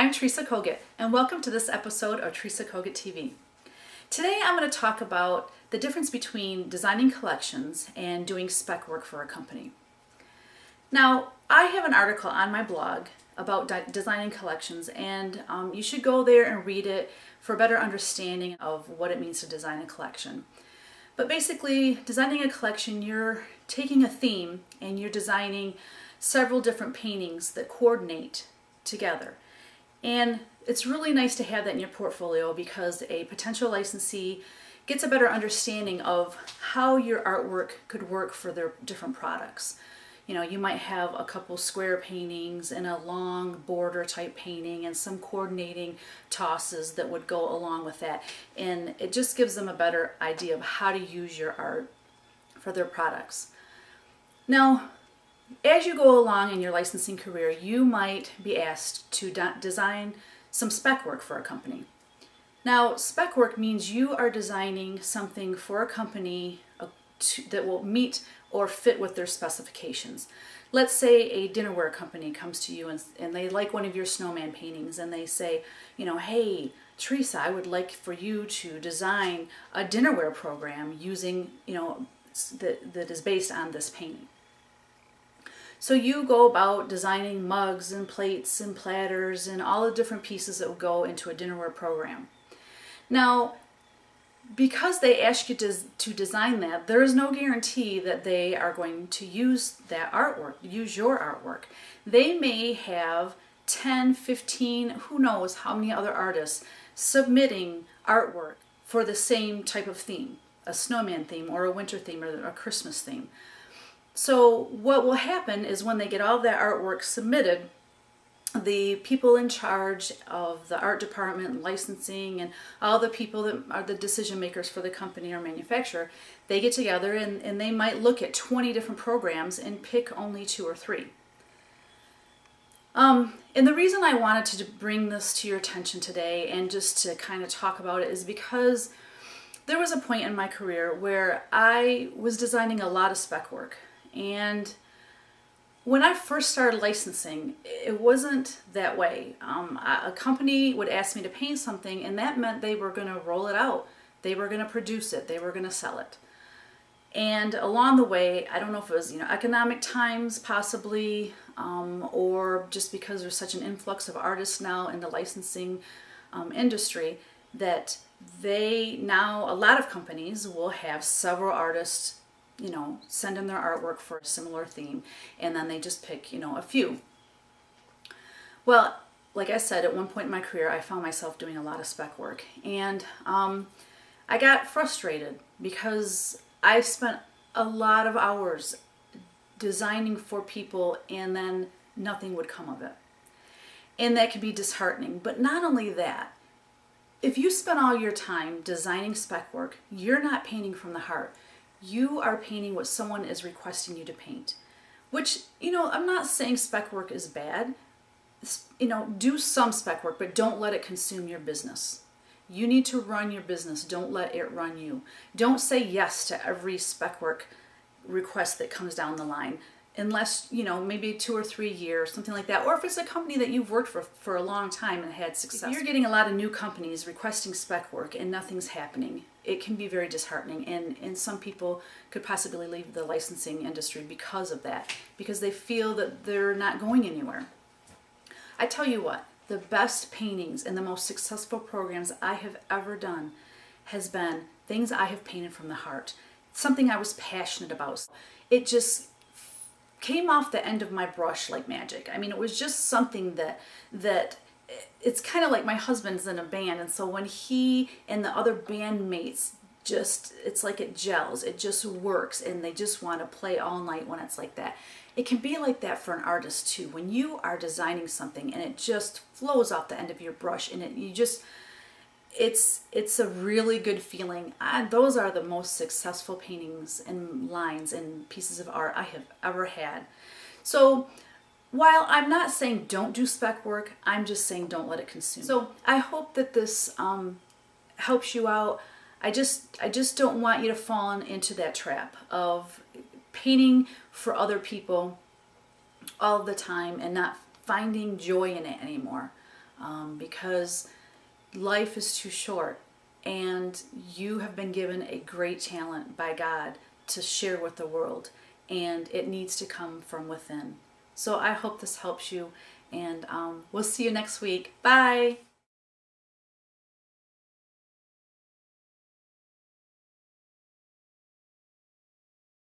I'm Teresa Kogut, and welcome to this episode of Teresa Kogut TV. Today I'm going to talk about the difference between designing collections and doing spec work for a company. Now, I have an article on my blog about designing collections, and you should go there and read it for a better understanding of what it means to design a collection. But basically, designing a collection, you're taking a theme and you're designing several different paintings that coordinate together. And it's really nice to have that in your portfolio because a potential licensee gets a better understanding of how your artwork could work for their different products. You know, you might have a couple square paintings and a long border type painting and some coordinating tosses that would go along with that. And it just gives them a better idea of how to use your art for their products. Now, as you go along in your licensing career, you might be asked to design some spec work for a company. Now, spec work means you are designing something for a company that will meet or fit with their specifications. Let's say a dinnerware company comes to you and they like one of your snowman paintings and they say, hey, Teresa, I would like for you to design a dinnerware program using, that is based on this painting. So you go about designing mugs and plates and platters and all the different pieces that will go into a dinnerware program. Now, because they ask you to design that, there is no guarantee that they are going to use that artwork, use your artwork. They may have 10, 15, who knows how many other artists submitting artwork for the same type of theme, a snowman theme or a winter theme or a Christmas theme. So what will happen is when they get all that artwork submitted, the people in charge of the art department, licensing, and all the people that are the decision makers for the company or manufacturer, they get together and they might look at 20 different programs and pick only 2 or 3. And the reason I wanted to bring this to your attention today and just to kind of talk about it is because there was a point in my career where I was designing a lot of spec work. And when I first started licensing, it wasn't that way. A company would ask me to paint something, and that meant they were going to roll it out. They were going to produce it. They were going to sell it. And along the way, I don't know if it was economic times possibly, or just because there's such an influx of artists now in the licensing industry, that a lot of companies will have several artists send in their artwork for a similar theme, and then they just pick, a few. Well, like I said, at one point in my career, I found myself doing a lot of spec work, and I got frustrated because I spent a lot of hours designing for people, and then nothing would come of it. And that can be disheartening. But not only that, if you spend all your time designing spec work, you're not painting from the heart. You are painting what someone is requesting you to paint, which, I'm not saying spec work is bad. Do some spec work, but don't let it consume your business. You need to run your business. Don't let it run you. Don't say yes to every spec work request that comes down the line, unless, maybe 2 or 3 years, something like that. Or if it's a company that you've worked for a long time and had success. If you're getting a lot of new companies requesting spec work and nothing's happening, it can be very disheartening, and some people could possibly leave the licensing industry because of that, because they feel that they're not going anywhere. I tell you what, the best paintings and the most successful programs I have ever done has been things I have painted from the heart, something I was passionate about. It just came off the end of my brush like magic. I mean, it was just something that it's kind of like my husband's in a band, and so when he and the other bandmates it's like it gels, it just works, and they just want to play all night when it's like that. It can be like that for an artist too. When you are designing something and it just flows off the end of your brush, and it's a really good feeling. Those are the most successful paintings and lines and pieces of art I have ever had. So while I'm not saying don't do spec work, I'm just saying don't let it consume. So I hope that this helps you out. I just don't want you to fall into that trap of painting for other people all the time and not finding joy in it anymore. because life is too short, and you have been given a great talent by God to share with the world, and it needs to come from within. So I hope this helps you, and we'll see you next week. Bye!